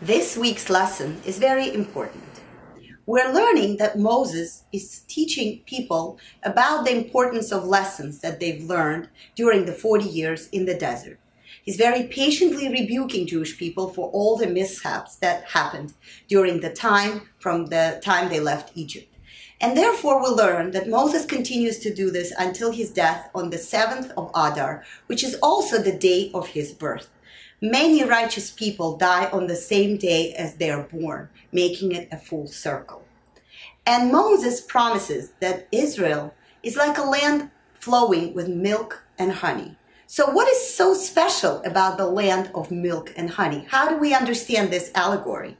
This week's lesson is very important. We're learning that Moses is teaching people about the importance of lessons that they've learned during the 40 years in the desert. He's very patiently rebuking Jewish people for all the mishaps that happened during from the time they left Egypt. And therefore we learn that Moses continues to do this until his death on the 7th of Adar, which is also the day of his birth. Many righteous people die on the same day as they are born, making it a full circle. And Moses promises that Israel is like a land flowing with milk and honey. So what is so special about the land of milk and honey? How do we understand this allegory?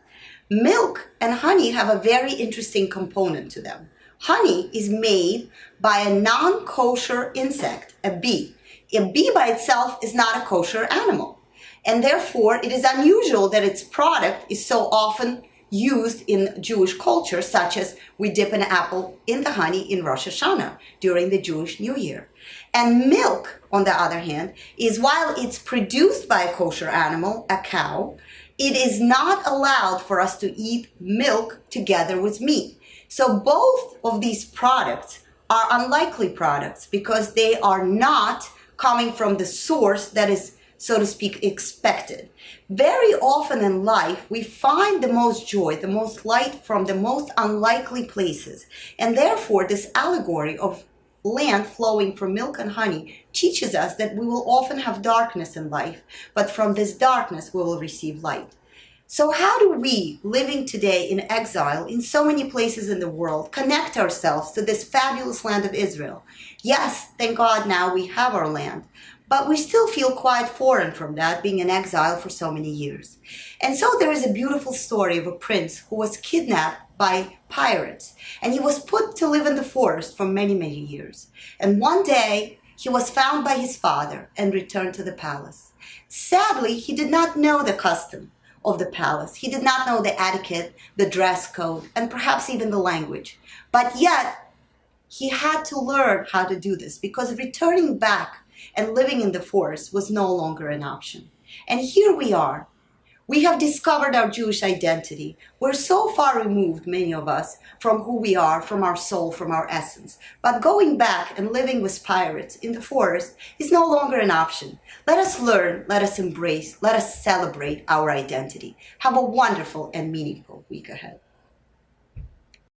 Milk and honey have a very interesting component to them. Honey is made by a non-kosher insect, a bee. A bee by itself is not a kosher animal. And therefore, it is unusual that its product is so often used in Jewish culture, such as we dip an apple in the honey in Rosh Hashanah during the Jewish New Year. And milk, on the other hand, is while it's produced by a kosher animal, a cow, it is not allowed for us to eat milk together with meat. So both of these products are unlikely products because they are not coming from the source that is, so to speak, expected. Very often in life, we find the most joy, the most light from the most unlikely places. And therefore, this allegory of land flowing from milk and honey teaches us that we will often have darkness in life, but from this darkness we will receive light. So how do we, living today in exile in so many places in the world, connect ourselves to this fabulous land of Israel? Yes, thank God now we have our land, but we still feel quite foreign from that, being in exile for so many years. And so there is a beautiful story of a prince who was kidnapped by pirates, and he was put to live in the forest for many, many years. And one day, he was found by his father and returned to the palace. Sadly, he did not know the custom of the palace. He did not know the etiquette, the dress code, and perhaps even the language. But yet, he had to learn how to do this because returning back and living in the forest was no longer an option. And here we are. We have discovered our Jewish identity. We're so far removed, many of us, from who we are, from our soul, from our essence. But going back and living with pirates in the forest is no longer an option. Let us learn, let us embrace, let us celebrate our identity. Have a wonderful and meaningful week ahead.